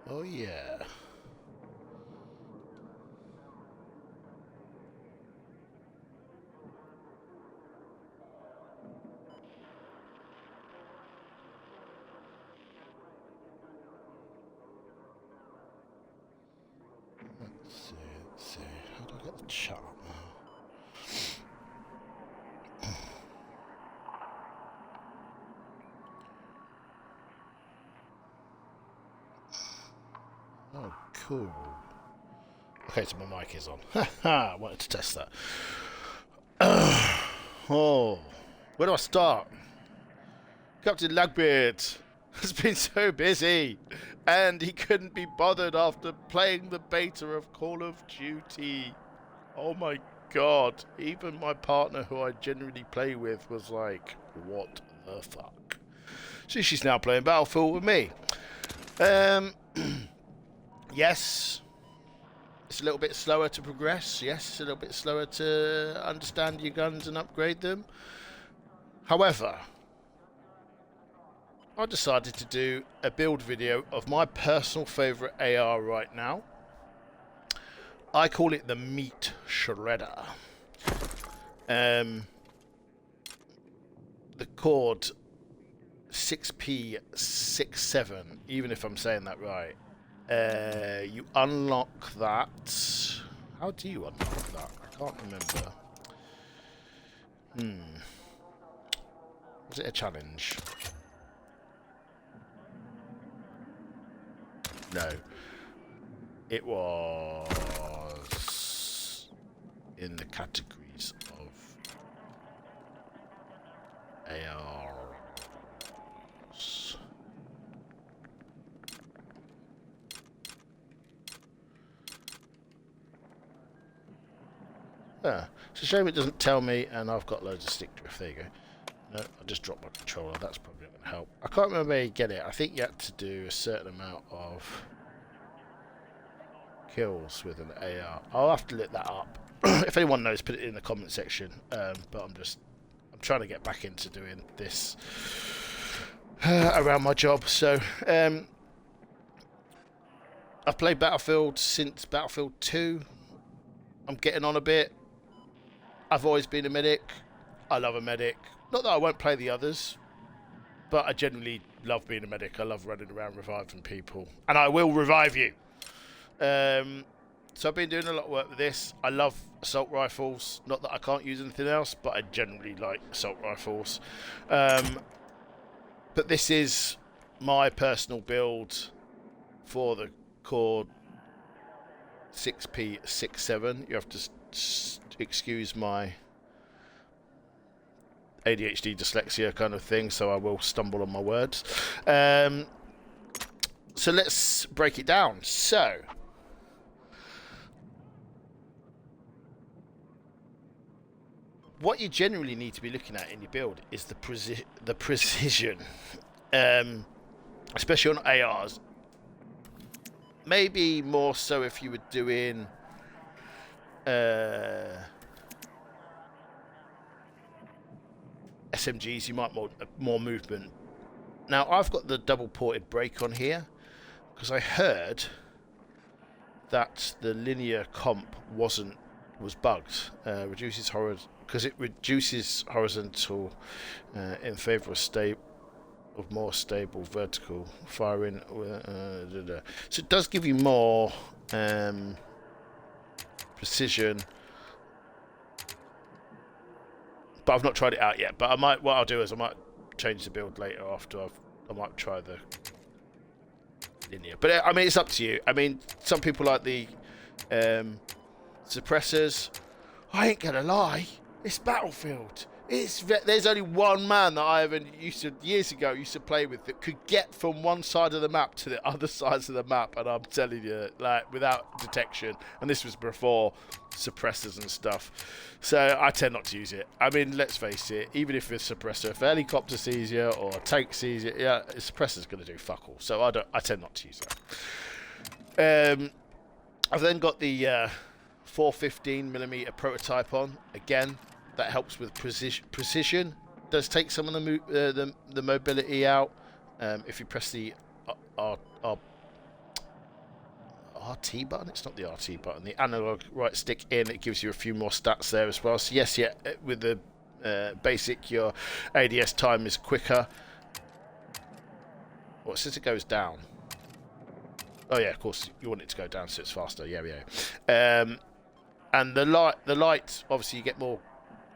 Oh yeah. Let's see. How do I get the chart now? Oh, cool. Okay, so my mic is on. Haha, I wanted to test that. Oh, where do I start? Captain Lagbeard has been so busy, and he couldn't be bothered after playing the beta of Call of Duty. Oh my god, even my partner who I generally play with was like, what the fuck? So she's now playing Battlefield with me. Yes, it's a little bit slower to progress. Yes, it's a little bit slower to understand your guns and upgrade them. However, I decided to do a build video of my personal favourite AR right now. I call it the Meat Shredder. The KORD 6P67, even if I'm saying that right. You unlock that. How do you unlock that? I can't remember. Was it a challenge? No. It was in the categories of ARs. Yeah, it's a shame it doesn't tell me, and I've got loads of stick drift. There you go. No, I just dropped my controller. That's probably not going to help. I can't remember how you get it. I think you had to do a certain amount of kills with an AR. I'll have to look that up. If anyone knows, put it in the comment section. But I'm trying to get back into doing this around my job. So I've played Battlefield since Battlefield 2. I'm getting on a bit. I've always been a medic. I love a medic. Not that I won't play the others, but I generally love being a medic. I love running around reviving people, and I will revive you. So I've been doing a lot of work with this. I love assault rifles. Not that I can't use anything else, but I generally like assault rifles. But this is my personal build for the KORD 6P67. You have to excuse my ADHD dyslexia kind of thing, so I will stumble on my words. So let's break it down. So what you generally need to be looking at in your build is the precision, especially on ARs. Maybe more so if you were doing SMGs, you might want more movement. Now I've got the double ported brake on here because I heard that the linear comp was bugged. Reduces because it reduces horizontal in favour of more stable vertical firing. So it does give you more precision, but I've not tried it out yet. But I might. What I'll do is I might change the build later after I might try the linear. But I mean, it's up to you. I mean, some people like the suppressors. I ain't gonna lie, it's Battlefield. There's only one man that I years ago used to play with that could get from one side of the map to the other sides of the map, and I'm telling you, like, without detection. And this was before suppressors and stuff, so I tend not to use it. I mean, let's face it, even if it's a suppressor, if a helicopter sees you or a tank sees you, yeah, a suppressor's going to do fuck all. So I tend not to use that. I've then got the 415mm prototype on again. That helps with precision. Does take some of the mobility out. If you press the RT button? It's not the RT button. The analog right stick in, it gives you a few more stats there as well. So yes, yeah, with the basic, your ADS time is quicker. Well, since it goes down. Oh yeah, of course you want it to go down so it's faster. Yeah, yeah. And the light, obviously you get more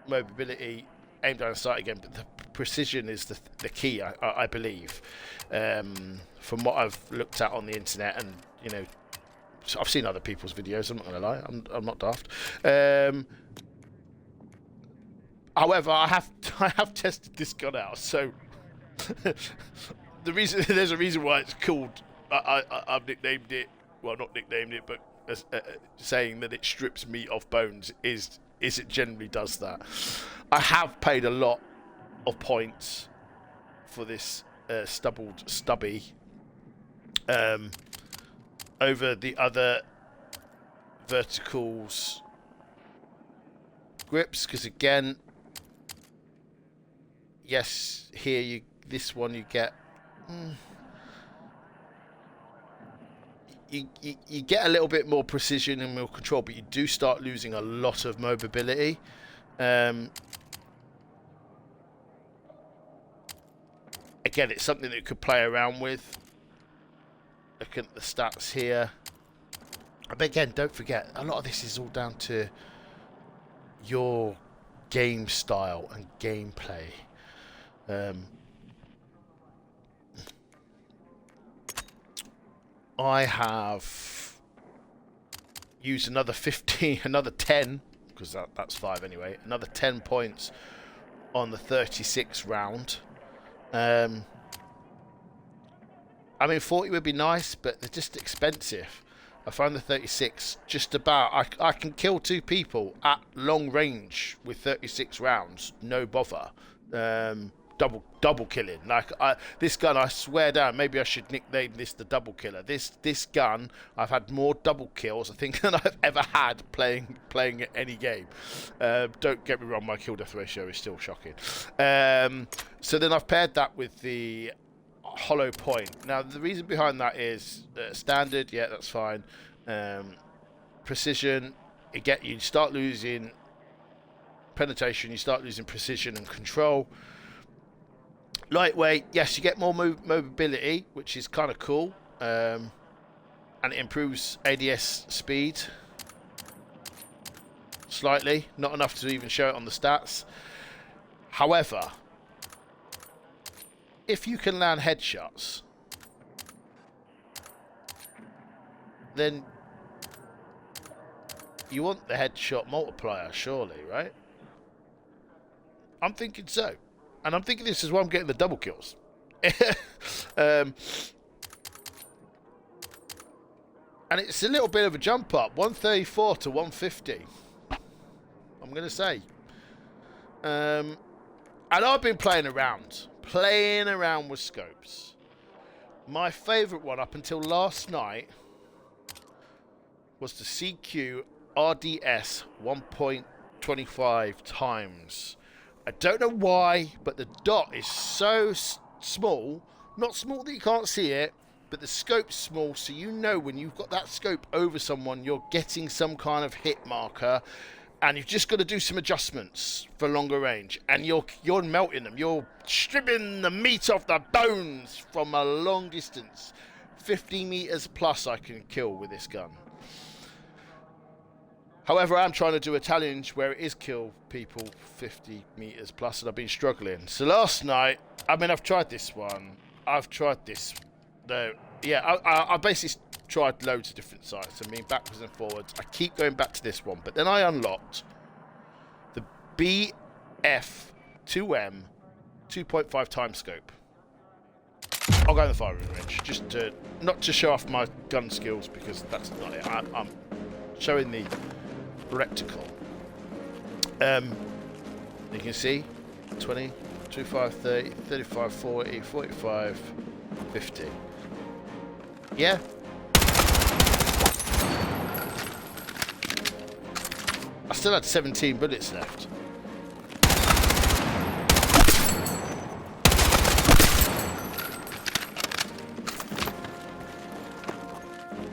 mobility, aim down sight again, but the precision is the key, I believe, from what I've looked at on the internet, and you know, I've seen other people's videos. I'm not going to lie, I'm not daft. However, I have tested this gun out, so there's a reason why it's called. I've nicknamed it. Well, not nicknamed it, but saying that it strips meat off bones is it generally does that. I have paid a lot of points for this stubby over the other verticals grips, because again, yes, here this one you get you get a little bit more precision and more control, but you do start losing a lot of mobility. Again, it's something that you could play around with. Look at the stats here. But again, don't forget, a lot of this is all down to your game style and gameplay. I have used another 10, because that's 5 anyway, another 10 points on the 36 round. I mean, 40 would be nice, but they're just expensive. I find the 36 just about, I can kill 2 people at long range with 36 rounds, no bother. Double killing. Like this gun, I swear down, maybe I should nickname this the double killer. This gun, I've had more double kills I think than I've ever had playing any game. Don't get me wrong, my kill death ratio is still shocking. So then I've paired that with the hollow point. Now the reason behind that is standard, yeah, that's fine. Precision, you start losing penetration, you start losing precision and control. Lightweight, yes, you get more mobility, which is kind of cool, and it improves ADS speed slightly, not enough to even show it on the stats. However, if you can land headshots, then you want the headshot multiplier, surely, right? I'm thinking so. And I'm thinking this is why I'm getting the double kills. And it's a little bit of a jump up. 134 to 150. I'm going to say. And I've been playing around with scopes. My favourite one up until last night was the CQ RDS 1.25 times. I don't know why, but the dot is so small. Not small that you can't see it, but the scope's small, so you know when you've got that scope over someone, you're getting some kind of hit marker, and you've just got to do some adjustments for longer range, and you're melting them. You're stripping the meat off the bones from a long distance. 50 meters plus I can kill with this gun. However, I'm trying to do a challenge where it is kill people 50 meters plus, and I've been struggling. So last night, I mean, I've tried this one. I've tried this. No, yeah, I basically tried loads of different sites. I mean, backwards and forwards. I keep going back to this one, but then I unlocked the BF2M 2.5 time scope. I'll go in the firing range, just to not to show off my gun skills, because that's not it. I'm showing the reticle. You can see 20, 25, 30, 35, 40, 45, 50. Yeah. I still had 17 bullets left.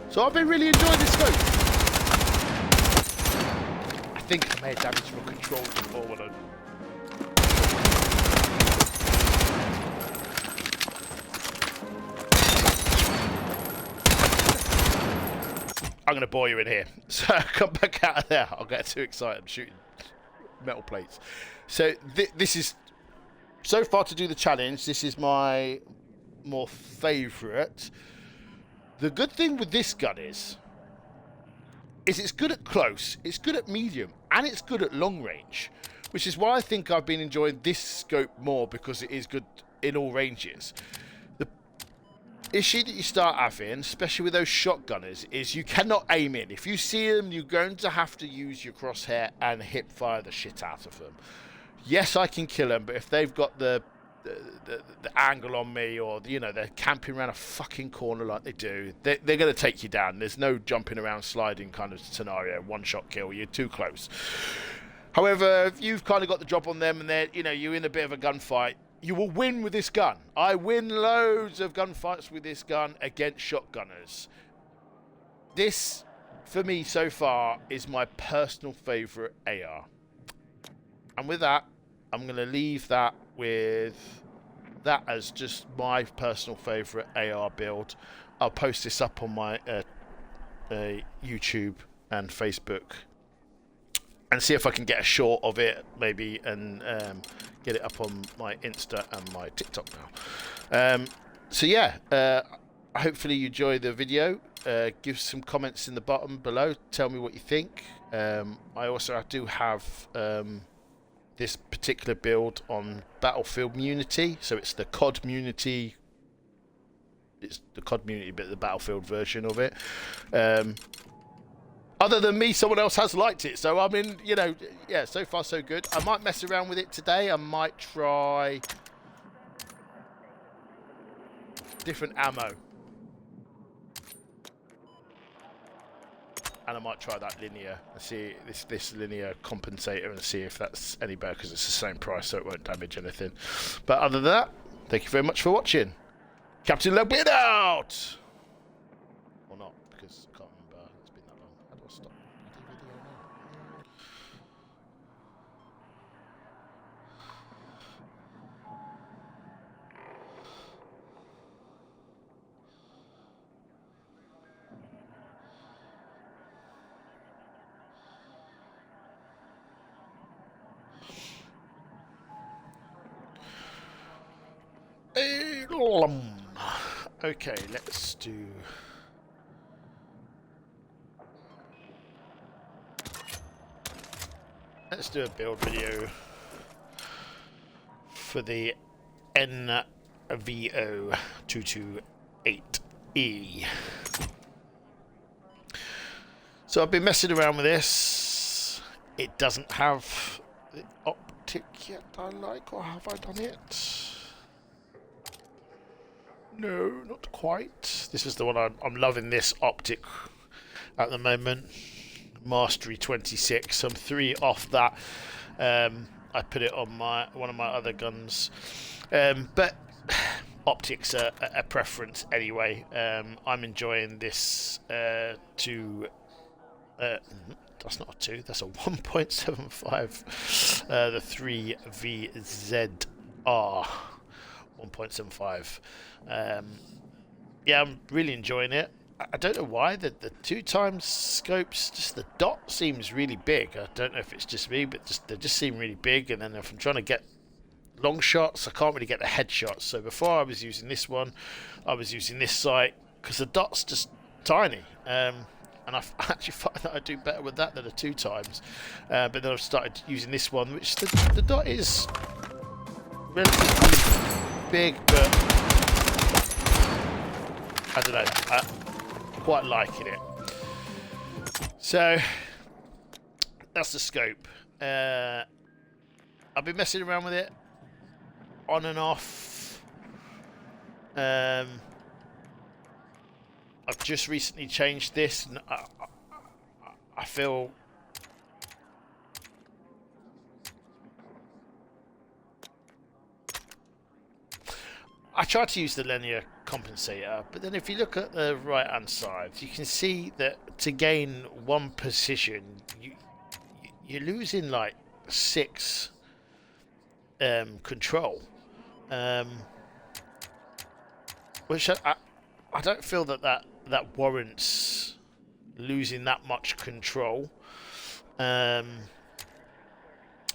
So So I've been really enjoying this scope. I think I may have damaged my controls before when I... I'm going to bore you in here. So come back out of there. I'll get too excited. I'm shooting metal plates. So this is, so far to do the challenge, this is my more favourite. The good thing with this gun is it's good at close, it's good at medium, and it's good at long range. Which is why I think I've been enjoying this scope more, because it is good in all ranges. Issue that you start having, especially with those shotgunners, is you cannot aim in. If you see them, you're going to have to use your crosshair and hip fire the shit out of them. Yes, I can kill them, but if they've got the angle on me, or you know, they're camping around a fucking corner like they do, they're going to take you down. There's no jumping around, sliding kind of scenario. One shot kill, you're too close. However, if you've kind of got the drop on them and they're, you know, you're in a bit of a gunfight, you will win with this gun. I win loads of gunfights with this gun against shotgunners. This, for me, so far, is my personal favourite AR. And with that, I'm going to leave that with that as just my personal favourite AR build. I'll post this up on my YouTube and Facebook, and see if I can get a short of it, maybe, and get it up on my Insta and my TikTok now. So yeah, hopefully you enjoy the video. Give some comments in the bottom below. Tell me what you think. I also do have this particular build on Battlefield Munity, so it's the COD Munity. It's the COD Munity, but the Battlefield version of it. Other than me, someone else has liked it, so I mean, you know, yeah, so far so good. I might mess around with it today. I might try different ammo, and I might try that linear and see this linear compensator and see if that's any better, because it's the same price, so it won't damage anything. But other than that, thank you very much for watching. Captain Loadout! Or not, because I can't remember. It's been that long. How do I stop the video now? Okay, let's do... Let's do a build video for the NVO 228E. So I've been messing around with this. It doesn't have the optic yet I like, or have I done it? No, not quite. This is the one I'm loving, this optic at the moment. Mastery 26. I'm 3 off that. I put it on one of my other guns, but optics are a preference anyway. I'm enjoying this to. That's not a 2. That's a 1.75. The 3VZR. 1.75. Yeah, I'm really enjoying it. I don't know why the 2x scopes, just the dot seems really big. I don't know if it's just me, but they just seem really big. And then if I'm trying to get long shots, I can't really get the headshots. So before I was using this one, I was using this sight because the dot's just tiny. And I actually find that I do better with that than the 2x. But then I've started using this one, which the dot is relatively big, but I don't know. I'm quite liking it. So that's the scope. I've been messing around with it on and off. I've just recently changed this, and I feel I tried to use the linear compensator, but then if you look at the right hand side, you can see that to gain one position, you're losing like 6 control, which I don't feel that warrants losing that much control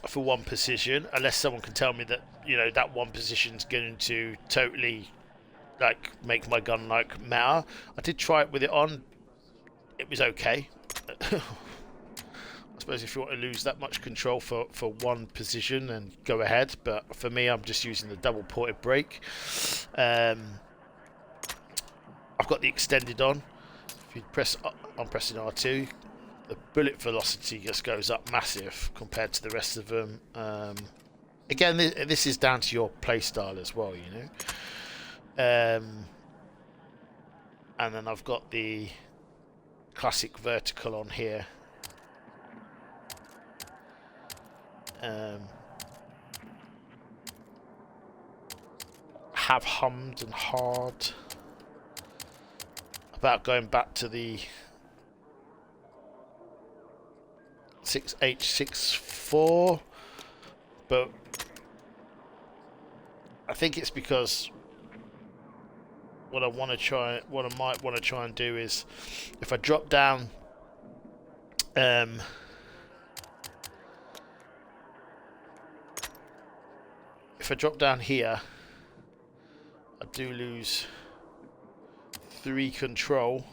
for one position, unless someone can tell me that, you know, that one position's going to totally like make my gun like matter. I did try it with it on. It was okay. I suppose if you want to lose that much control for one position, then go ahead, but for me, I'm just using the double ported brake. I've got the extended on. If you press, I'm pressing R2, the bullet velocity just goes up massive compared to the rest of them. Again, this is down to your playstyle as well, you know. And then I've got the classic vertical on here. Have hummed and hard about going back to the 6H64, but I think it's because what I might want to try and do is, if I drop down here, I do lose 3 control,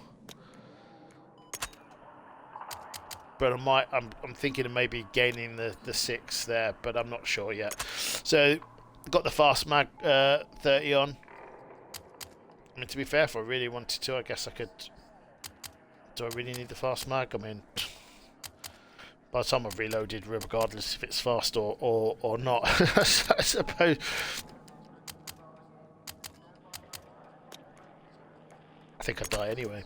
but I'm thinking of maybe gaining the 6 there, but I'm not sure yet. So got the fast mag 30 on. I mean, to be fair, if I really wanted to, I guess I could. Do I really need the fast mag? I mean, by the time I've reloaded, regardless if it's fast or not, I suppose. I think I'd die anyway.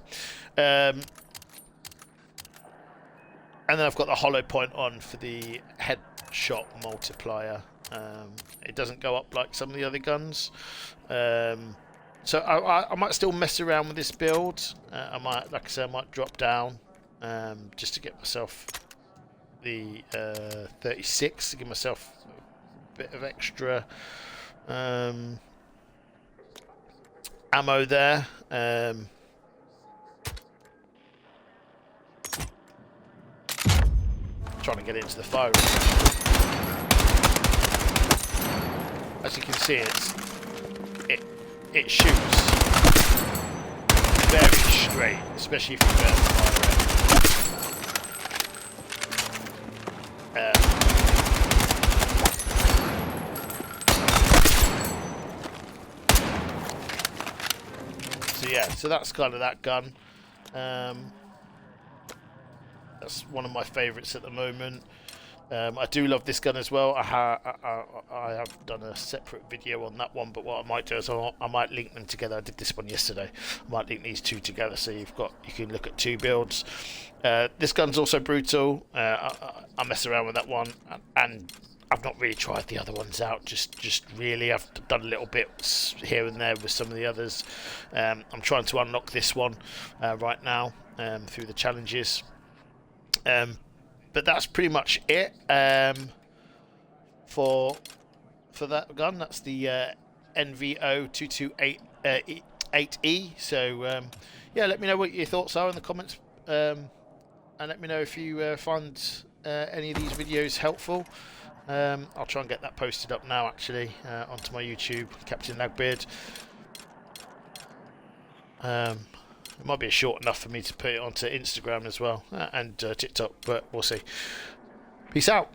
And then I've got the hollow point on for the headshot multiplier. It doesn't go up like some of the other guns. So I might still mess around with this build. I might, like I said, I might drop down just to get myself the 36 to give myself a bit of extra ammo there. Trying to get into the phone. As you can see, it shoots very straight, especially if you burn fire So yeah, so that's kind of that gun. That's one of my favourites at the moment. I do love this gun as well. I have done a separate video on that one, but what I might do is I might link them together. I did this one yesterday. I might link these two together so you can look at 2 builds. This gun's also brutal. I mess around with that one, and I've not really tried the other ones out. Just really, I've done a little bit here and there with some of the others. I'm trying to unlock this one right now through the challenges. But that's pretty much it for that gun. That's the NVO 228E. So yeah, let me know what your thoughts are in the comments, and let me know if you find any of these videos helpful. I'll try and get that posted up now, actually, onto my YouTube, Captain Nagbeard. It might be short enough for me to put it onto Instagram as well, and TikTok, but we'll see. Peace out.